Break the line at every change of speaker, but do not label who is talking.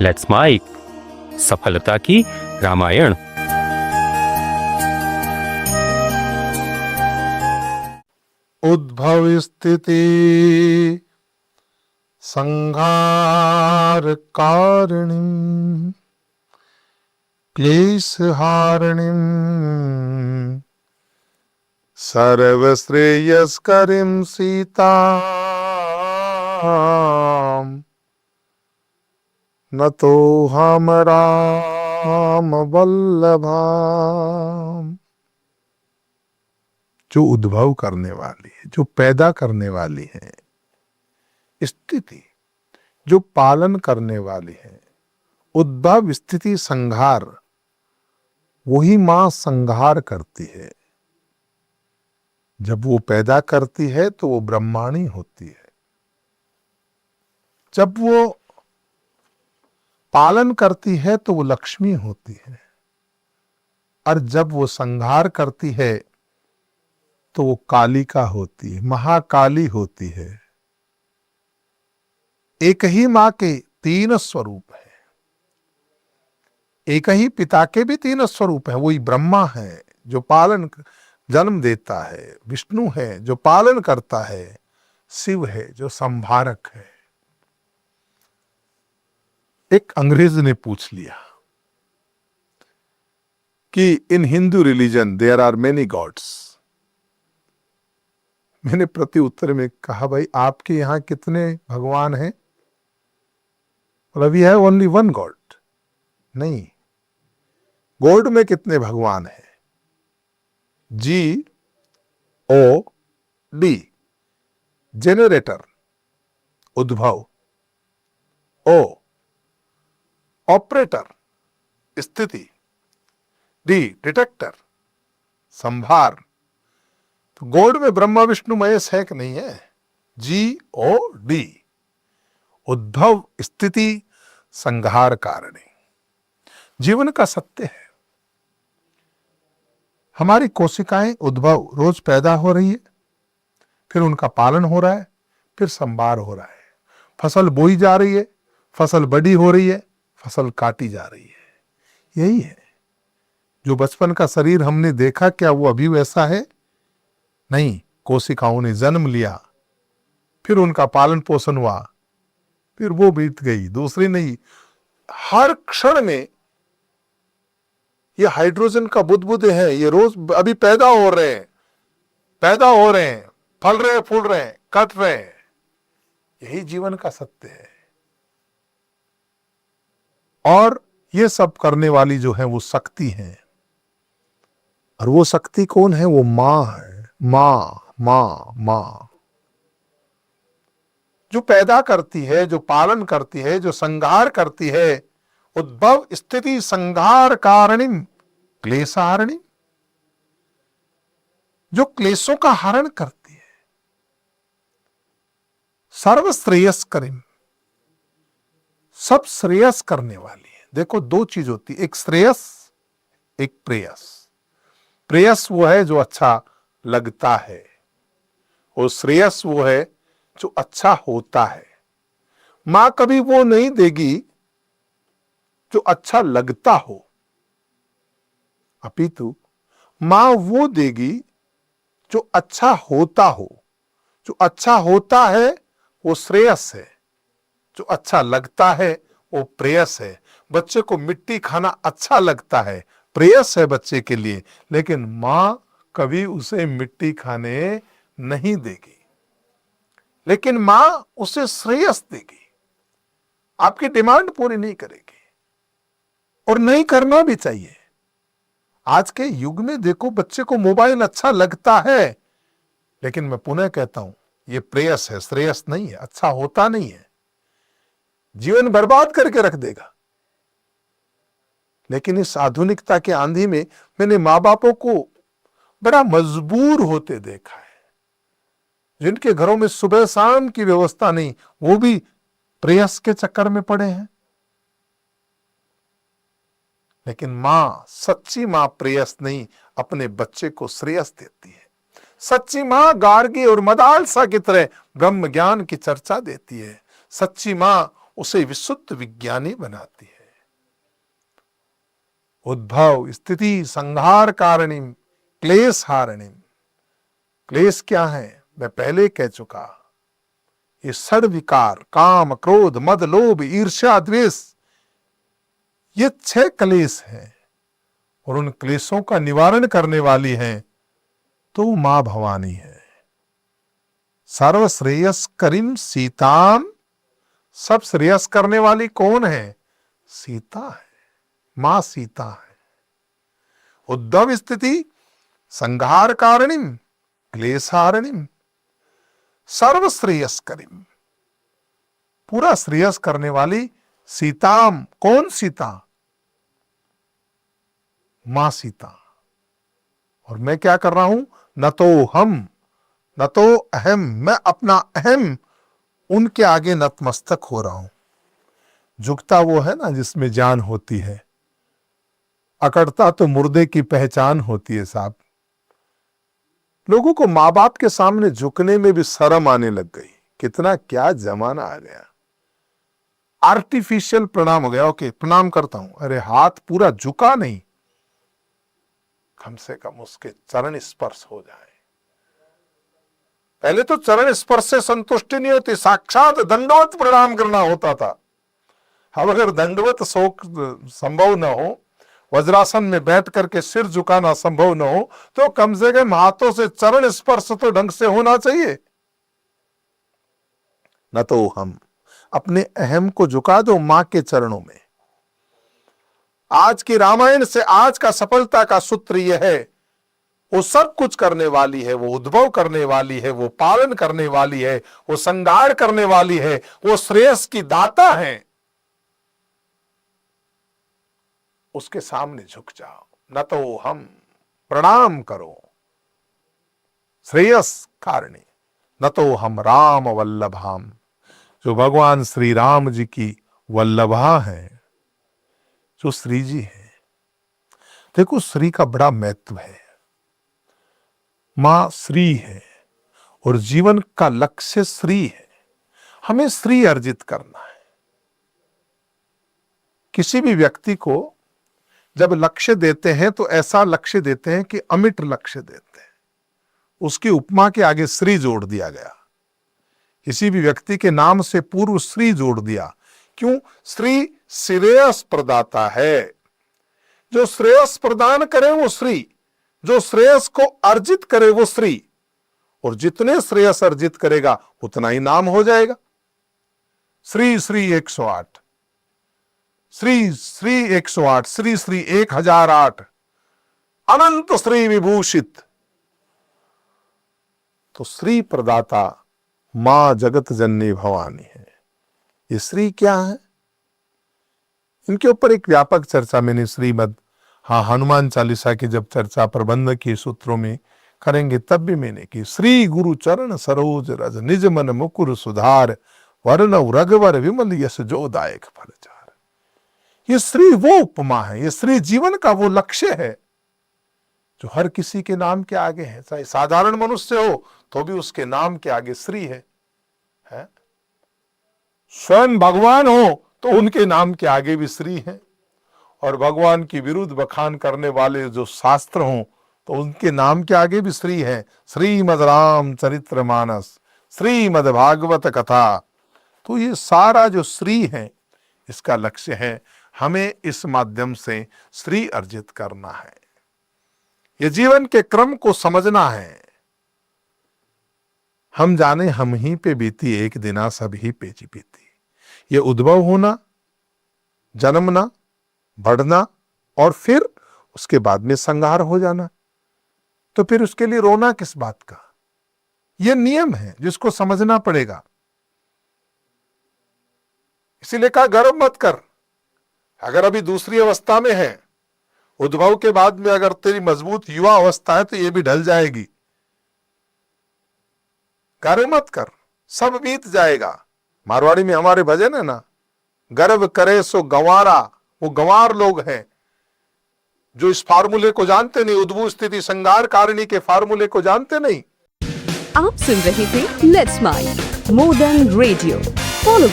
Let's mic सफलता की रामायण।
उद्भव स्थिति संहार कारिणीं क्लेश हारिणीं सर्वश्रेयस्करीं सीताम् नतोऽहं राम वल्लभाम्। जो उद्भव करने वाली है, जो पैदा करने वाली है, स्थिति जो पालन करने वाली है, उद्भव स्थिति संहार, वही मां संहार करती है। जब वो पैदा करती है तो वो ब्रह्माणी होती है, जब वो पालन करती है तो वो लक्ष्मी होती है, और जब वो संहार करती है तो वो कालिका होती है, महाकाली होती है। एक ही मां के तीन स्वरूप है, एक ही पिता के भी तीन स्वरूप है। वही ब्रह्मा है जो पालन जन्म देता है, विष्णु है जो पालन करता है, शिव है जो संहारक है। एक अंग्रेज ने पूछ लिया कि in Hindu religion there are many gods. मैंने प्रति उत्तर में कहा, भाई आपके यहां कितने भगवान हैं? We have only one God. नहीं, गॉड में कितने भगवान हैं? GOD जेनरेटर उद्भव, O ऑपरेटर स्थिति, D डिटेक्टर संभार। तो गॉड में ब्रह्मा विष्णु महेश है कि नहीं है? GOD उद्भव स्थिति संहार कारिणी जीवन का सत्य है। हमारी कोशिकाएं उद्भव रोज पैदा हो रही है, फिर उनका पालन हो रहा है, फिर संभार हो रहा है, फसल बोई जा रही है, फसल बड़ी हो रही है, फसल काटी जा रही है। यही है। जो बचपन का शरीर हमने देखा, क्या वो अभी वैसा है? नहीं, कोशिकाओं ने जन्म लिया, फिर उनका पालन पोषण हुआ, फिर वो बीत गई, दूसरी नहीं। हर क्षण में ये हाइड्रोजन का बुदबुदे हैं, ये रोज अभी पैदा हो रहे हैं, फल रहे हैं, फूल रहे हैं, कट रहे हैं। यही जीवन का सत्य है। और ये सब करने वाली जो है वो शक्ति है, और वो शक्ति कौन है? वो मां है। मां जो पैदा करती है, जो पालन करती है, जो संहार करती है। उद्भव स्थिति संहार कारणिम क्लेशहारिणी, जो क्लेशों का हरण करती है। सर्व श्रेयस्करीम, सब श्रेयस करने वाली है। देखो, दो चीज होती है, एक श्रेयस, एक प्रेयस। प्रेयस वो है जो अच्छा लगता है, और श्रेयस वो है जो अच्छा होता है। मां कभी वो नहीं देगी जो अच्छा लगता हो, अपितु मां वो देगी जो अच्छा होता हो। जो अच्छा होता है वो श्रेयस है, जो अच्छा लगता है वो प्रेयस है। बच्चे को मिट्टी खाना अच्छा लगता है, प्रेयस है बच्चे के लिए, लेकिन मां कभी उसे मिट्टी खाने नहीं देगी, लेकिन मां उसे श्रेयस देगी। आपकी डिमांड पूरी नहीं करेगी, और नहीं करना भी चाहिए। आज के युग में देखो, बच्चे को मोबाइल अच्छा लगता है, लेकिन मैं पुनः कहता हूं, ये प्रेयस है, श्रेयस नहीं है, अच्छा होता नहीं है, जीवन बर्बाद करके रख देगा। लेकिन इस आधुनिकता के आंधी में मैंने मां बापों को बड़ा मजबूर होते देखा है। जिनके घरों में सुबह शाम की व्यवस्था नहीं, वो भी प्रेयस के चक्कर में पड़े हैं। लेकिन मां, सच्ची मां प्रेयस नहीं, अपने बच्चे को श्रेयस देती है। सच्ची मां गार्गी और मदालसा की तरह ब्रह्म ज्ञान की चर्चा देती है। सच्ची मां उसे विशुद्ध विज्ञानी बनाती है। उद्भव स्थिति संहार कारणिम क्लेश हारणिम। क्लेश क्या है? मैं पहले कह चुका, ये षड विकार काम क्रोध मद लोभ ईर्ष्या द्वेष, ये 6 क्लेश हैं और उन क्लेशों का निवारण करने वाली है तो मां भवानी है। सर्व श्रेयस करीम सीताम। सब श्रेयस करने वाली कौन है? सीता है, मां सीता है। उद्धव स्थिति संहार कारणिम क्लेशारणिम सर्व श्रेयस करीम। पूरा श्रेयस करने वाली सीताम। कौन सीता? मां सीता। और मैं क्या कर रहा हूं? न तो हम न तो अहम, मैं अपना अहम उनके आगे नतमस्तक हो रहा हूं। झुकता वो है ना जिसमें जान होती है, अकड़ता तो मुर्दे की पहचान होती है साहब। लोगों को माँ बाप के सामने झुकने में भी शर्म आने लग गई। कितना क्या जमाना आ गया, आर्टिफिशियल प्रणाम हो गया। ओके प्रणाम करता हूं, अरे हाथ पूरा झुका नहीं, कम से कम उसके चरण स्पर्श हो जाए। पहले तो चरण स्पर्श से संतुष्टि नहीं होती, साक्षात दंडवत प्रणाम करना होता था। अब अगर दंडवत शोक संभव न हो, वज्रासन में बैठ करके सिर झुकाना संभव न हो, तो कम से कम हाथों से चरण स्पर्श तो ढंग से होना चाहिए। न तो हम अपने अहम को झुका दो मां के चरणों में। आज की रामायण से आज का सफलता का सूत्र यह है, वो सब कुछ करने वाली है, वो उद्भव करने वाली है, वो पालन करने वाली है, वो संहार करने वाली है, वो श्रेयस की दाता है। उसके सामने झुक जाओ, न तो हम प्रणाम करो श्रेयस कारिणी, न तो हम राम वल्लभाम। जो भगवान श्री राम जी की वल्लभा है, जो श्री जी है। देखो श्री का बड़ा महत्व है। मां श्री है और जीवन का लक्ष्य श्री है। हमें श्री अर्जित करना है। किसी भी व्यक्ति को जब लक्ष्य देते हैं तो ऐसा लक्ष्य देते हैं कि अमिट लक्ष्य देते हैं। उसकी उपमा के आगे श्री जोड़ दिया गया। किसी भी व्यक्ति के नाम से पूर्व श्री जोड़ दिया। क्यों? श्री श्रेयस प्रदाता है। जो श्रेयस प्रदान करे वो श्री, जो श्रेयस को अर्जित करे वो श्री। और जितने श्रेयस अर्जित करेगा उतना ही नाम हो जाएगा। श्री श्री 108, श्री श्री 108, श्री श्री 1008, अनंत श्री विभूषित। तो श्री प्रदाता मां जगत जननी भवानी है। ये श्री क्या है? इनके ऊपर एक व्यापक चर्चा मैंने श्रीमद हनुमान चालीसा की जब चर्चा प्रबंध की सूत्रों में करेंगे तब भी मैंने की। श्री गुरु चरण सरोज रज निज मन मुकुर सुधार, वर्ण रघुवर विमल यश जो दायक फलचार। ये श्री वो उपमा है, ये श्री जीवन का वो लक्ष्य है जो हर किसी के नाम के आगे है। चाहे साधारण मनुष्य हो तो भी उसके नाम के आगे श्री है? स्वयं भगवान हो तो उनके नाम के आगे भी श्री है। और भगवान की विरुद्ध बखान करने वाले जो शास्त्र हों तो उनके नाम के आगे भी श्री है। श्रीमद् राम चरित्र मानस, श्रीमद् भागवत कथा। तो ये सारा जो श्री है इसका लक्ष्य है हमें इस माध्यम से श्री अर्जित करना है। ये जीवन के क्रम को समझना है। हम जाने हम ही पे बीती एक दिना सब ही पे बीती। ये उद्भव होना, जन्मना, बढ़ना और फिर उसके बाद में संहार हो जाना। तो फिर उसके लिए रोना किस बात का? यह नियम है जिसको समझना पड़ेगा। इसीलिए कहा गर्व मत कर। अगर अभी दूसरी अवस्था में है, उद्भव के बाद में अगर तेरी मजबूत युवा अवस्था है तो ये भी ढल जाएगी। गर्व मत कर, सब बीत जाएगा। मारवाड़ी में हमारे भजन है ना, गर्व करे सो गंवारा। वो गंवार लोग हैं जो इस फार्मूले को जानते नहीं, उद्भव स्थिति संहार कारिणी के फार्मूले को जानते नहीं।
आप सुन रहे थे let's smile more than radio. Follow